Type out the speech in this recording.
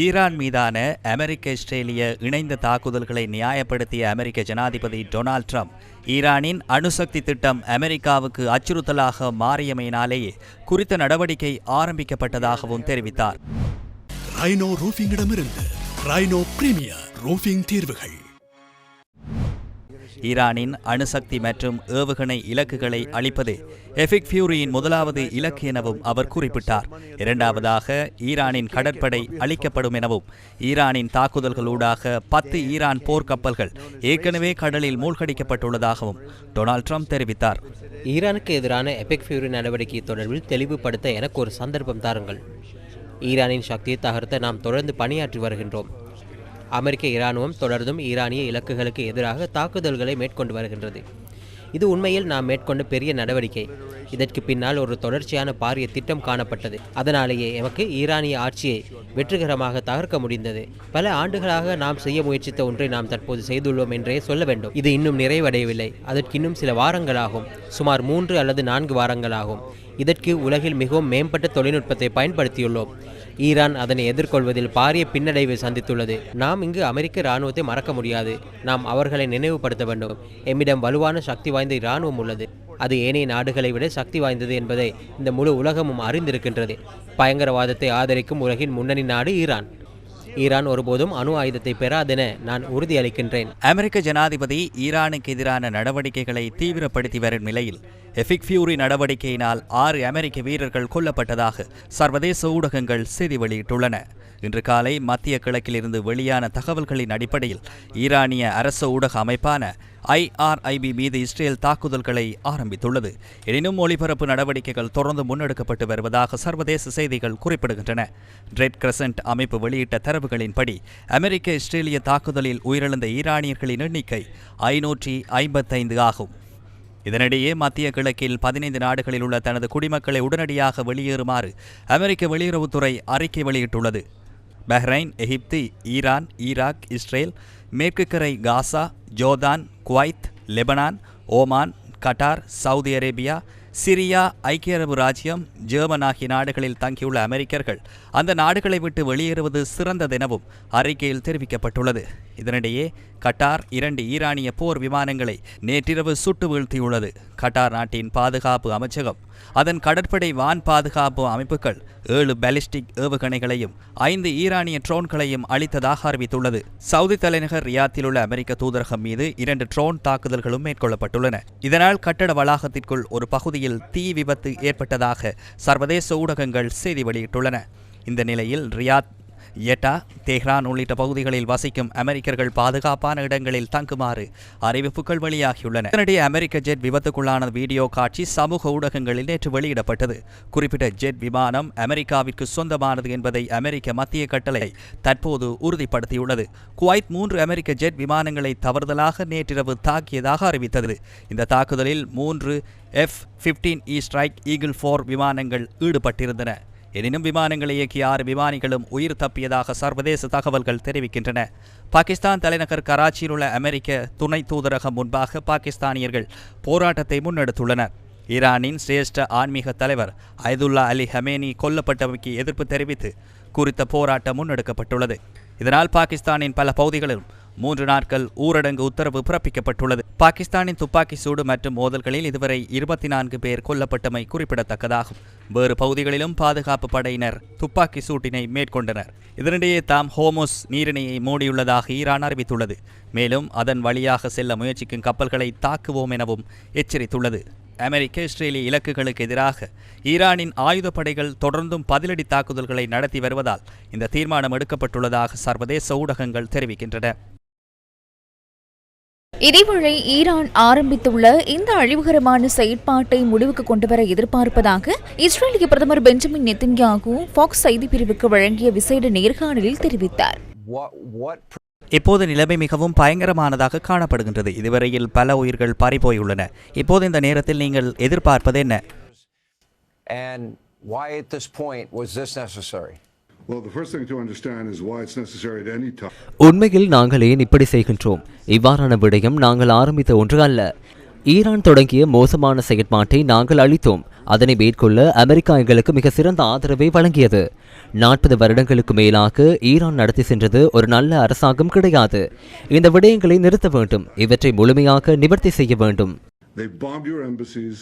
Iran மீதான அமெரிக்க இஸ்ரேலிய இணைந்த தாக்குதல்களை நியாயப்படுத்திய அமெரிக்க ஜனாதிபதி டொனால்ட் ட்ரம்ப் ஈரானின் அணுசக்தி திட்டம் அமெரிக்காவுக்கு அச்சுறுத்தலாக மாறியமையினாலேயே குறித்த நடவடிக்கை ஆரம்பிக்கப்பட்டதாகவும் தெரிவித்தார். ரைனோ ரூஃபிங்கிடமிருந்து ரைனோ பிரீமியர் ரூஃபிங் தீர்வுகள். ஈரானின் அணுசக்தி மற்றும் ஏவுகணை இலக்குகளை அளிப்பது எபிக் ஃபியூரியின் முதலாவது இலக்கு எனவும் அவர் குறிப்பிட்டார். இரண்டாவதாக ஈரானின் கடற்படை அளிக்கப்படும் எனவும் ஈரானின் தாக்குதல்களூடாக 10 ஈரான் போர்க்கப்பல்கள் ஏற்கனவே கடலில் மூழ்கடிக்கப்பட்டுள்ளதாகவும் டொனால்ட் ட்ரம்ப் தெரிவித்தார். ஈரானுக்கு எதிரான எபிக் ஃபியூரி நடவடிக்கை தொடர்பில் தெளிவுபடுத்த எனக்கு ஒரு சந்தர்ப்பம் தாருங்கள். ஈரானின் சக்தியை தகர்த்த நாம் தொடர்ந்து பணியாற்றி வருகின்றோம். அமெரிக்க இராணுவம் தொடர்ந்தும் ஈரானிய இலக்குகளுக்கு எதிராக தாக்குதல்களை மேற்கொண்டு வருகின்றது. இது உண்மையில் நாம் மேற்கொண்ட பெரிய நடவடிக்கை. இதற்கு பின்னால் ஒரு தொடர்ச்சியான பாரிய திட்டம் காணப்பட்டது. அதனாலேயே எமக்கு ஈரானிய ஆட்சியை வெற்றிகரமாக தகர்க்க முடிந்தது. பல ஆண்டுகளாக நாம் செய்ய முயற்சித்த ஒன்றை நாம் தற்போது செய்துள்ளோம் என்றே சொல்ல வேண்டும். இது இன்னும் நிறைவடையவில்லை. அதற்கு இன்னும் சில வாரங்களாகும். சுமார் 3 அல்லது 4 வாரங்களாகும். இதற்கு உலகில் மிகவும் மேம்பட்ட தொழில்நுட்பத்தை பயன்படுத்தியுள்ளோம். ஈரான் அதனை எதிர்கொள்வதில் பாரிய பின்னடைவை சந்தித்துள்ளது. நாம் இங்கு அமெரிக்க இராணுவத்தை மறக்க முடியாது. நாம் அவர்களை நினைவுபடுத்த வேண்டும். எம்மிடம் வலுவான சக்தி வாய்ந்த இராணுவம் உள்ளது. அது ஏனைய நாடுகளை விட சக்தி வாய்ந்தது என்பதை இந்த முழு உலகமும் அறிந்திருக்கின்றது. பயங்கரவாதத்தை ஆதரிக்கும் உலகின் முன்னணி நாடு ஈரான். ஈரான் ஒருபோதும் அணு ஆயுதத்தை பெறாதென நான் உறுதியளிக்கின்றேன். அமெரிக்க ஜனாதிபதி ஈரானுக்கு எதிரான நடவடிக்கைகளை தீவிரப்படுத்தி வரும் நிலையில் எபிக் ஃபியூரி நடவடிக்கையினால் 6 அமெரிக்க வீரர்கள் கொல்லப்பட்டதாக சர்வதேச ஊடகங்கள் செய்தி வெளியிட்டுள்ளன. இன்று காலை மத்திய கிழக்கிலிருந்து வெளியான தகவல்களின் அடிப்படையில் ஈரானிய அரச ஊடக அமைப்பான IRIB மீது இஸ்ரேல் தாக்குதல்களை ஆரம்பித்துள்ளது. எனினும் ஒளிபரப்பு நடவடிக்கைகள் தொடர்ந்து முன்னெடுக்கப்பட்டு வருவதாக சர்வதேச செய்திகள் குறிப்பிடுகின்றன. ரெட் கிரசன்ட் அமைப்பு வெளியிட்ட தரவுகளின்படி அமெரிக்க இஸ்ரேலிய தாக்குதலில் உயிரிழந்த ஈரானியர்களின் எண்ணிக்கை 555 ஆகும். இதனிடையே மத்திய கிழக்கில் 15 நாடுகளில் உள்ள தனது குடிமக்களை உடனடியாக வெளியேறுமாறு அமெரிக்க வெளியுறவுத்துறை அறிக்கை வெளியிட்டுள்ளது. Bahrain, Egypt, Iran, Iraq, Israel, மேற்கு கரை Gaza, Jordan, Kuwait, Lebanon, Oman, Qatar, Saudi Arabia, Syria, ஐக்கிய அரபு ராஜ்யம், ஜெர்மன் ஆகிய நாடுகளில் தங்கியுள்ள அமெரிக்கர்கள் அந்த நாடுகளை விட்டு வெளியேறுவது சிறந்ததெனவும் அறிக்கையில் தெரிவிக்கப்பட்டுள்ளது. இதனிடையே கட்டார் 2 ஈரானிய போர் விமானங்களை நேற்றிரவு சுட்டு வீழ்த்தியுள்ளது. கட்டார் நாட்டின் பாதுகாப்பு அமைச்சகம் அதன் கடற்படை வான் பாதுகாப்பு அமைப்புகள் 7 பாலிஸ்டிக் ஏவுகணைகளையும் 5 ஈரானிய ட்ரோன்களையும் அளித்ததாக அறிவித்துள்ளது. சவுதி தலைநகர் ரியாத்தில் உள்ள அமெரிக்க தூதரகம் மீது 2 ட்ரோன் தாக்குதல்களும் மேற்கொள்ளப்பட்டுள்ளன. இதனால் கட்டட வளாகத்திற்குள் ஒரு பகுதியில் தீ விபத்து ஏற்பட்டதாக சர்வதேச ஊடகங்கள் செய்தி வெளியிட்டுள்ளன. இந்த நிலையில் ரியாத், எட்டா, தெஹ்ரான் உள்ளிட்ட பகுதிகளில் வசிக்கும் அமெரிக்கர்கள் பாதுகாப்பான இடங்களில் தங்குமாறு அறிவிப்புகள் வெளியாகியுள்ளன. இதனிடையே அமெரிக்க ஜெட் விபத்துக்குள்ளான வீடியோ காட்சி சமூக ஊடகங்களில் நேற்று வெளியிடப்பட்டது. குறிப்பிட்ட ஜெட் விமானம் அமெரிக்காவிற்கு சொந்தமானது என்பதை அமெரிக்க மத்திய கட்டளை தற்போது உறுதிப்படுத்தியுள்ளது. குவைத் 3 அமெரிக்க ஜெட் விமானங்களை தவறுதலாக நேற்றிரவு தாக்கியதாக அறிவித்தது. இந்த தாக்குதலில் 3 F-15E ஸ்ட்ரைக் ஈகிள் 4 விமானங்கள் ஈடுபட்டிருந்தன. எனினும் விமானங்களை இயக்கிய 6 விமானிகளும் உயிர் தப்பியதாக சர்வதேச தகவல்கள் தெரிவிக்கின்றன. பாகிஸ்தான் தலைநகர் கராச்சியில் உள்ள அமெரிக்க துணை தூதரகம் முன்பாக பாகிஸ்தானியர்கள் போராட்டத்தை முன்னெடுத்துள்ளனர். ஈரானின் சிரேஷ்ட ஆன்மீக தலைவர் அயதுல்லா அலி ஹமேனி கொல்லப்பட்டமைக்கு எதிர்ப்பு தெரிவித்து குறித்த போராட்டம் முன்னெடுக்கப்பட்டுள்ளது. இதனால் பாகிஸ்தானின் பல பகுதிகளிலும் 3 நாட்கள் ஊரடங்கு உத்தரவு பிறப்பிக்கப்பட்டுள்ளது. பாகிஸ்தானின் துப்பாக்கி சூடு மற்றும் மோதல்களில் இதுவரை 24 பேர் கொல்லப்பட்டமை குறிப்பிடத்தக்கதாகும். வேறு பகுதிகளிலும் பாதுகாப்பு படையினர் துப்பாக்கி சூட்டினை மேற்கொண்டனர். இதனிடையே தாம் ஹோமுஸ் நீரிணையை மூடியுள்ளதாக ஈரான் அறிவித்துள்ளது. மேலும் அதன் வழியாக செல்ல முயற்சிக்கும் கப்பல்களை தாக்குவோம் எனவும் எச்சரித்துள்ளது. அமெரிக்க இஸ்ரேலிய இலக்குகளுக்கு எதிராக ஈரானின் ஆயுதப்படைகள் தொடர்ந்தும் பதிலடி தாக்குதல்களை நடத்தி வருவதால் இந்த தீர்மானம் எடுக்கப்பட்டுள்ளதாக சர்வதேச ஊடகங்கள் தெரிவிக்கின்றன. இதேவேளை ஈரான் ஆரம்பித்துள்ள இந்த அழிவுகரமான செயற்பாட்டை முடிவுக்கு கொண்டுவர எதிர்பார்ப்பதாக இஸ்ரேலிய பிரதமர் பெஞ்சமின் நெத்தன்யாகு ஃபாக்ஸ் செய்தி பிரிவுக்கு வழங்கிய விசேட நேர்காணலில் தெரிவித்தார். இப்போது நிலைமை மிகவும் பயங்கரமானதாக காணப்படுகின்றது. இதுவரையில் பல உயிர்கள் பறிபோயுள்ளன. இப்போது இந்த நேரத்தில் நீங்கள் எதிர்பார்ப்பது என்ன? உண்மையில் நாங்கள் ஏன் இப்படி செய்கின்றோம்? இவ்வாறான விடயம் நாங்கள் ஆரம்பித்த ஒன்று அல்ல. ஈரான் தொடங்கிய மோசமான செயற்பாட்டை நாங்கள் அளித்தோம். அதனை மேற்கொள்ள அமெரிக்கா எங்களுக்கு மிக சிறந்த ஆதரவை வழங்கியது. 40 வருடங்களுக்கு மேலாக ஈரான் நடத்தி சென்றது ஒரு நல்ல அரசாங்கம் கிடையாது. இந்த விடயங்களை நிறுத்த வேண்டும். இவற்றை முழுமையாக நிவர்த்தி செய்ய வேண்டும். They bomb your embassies,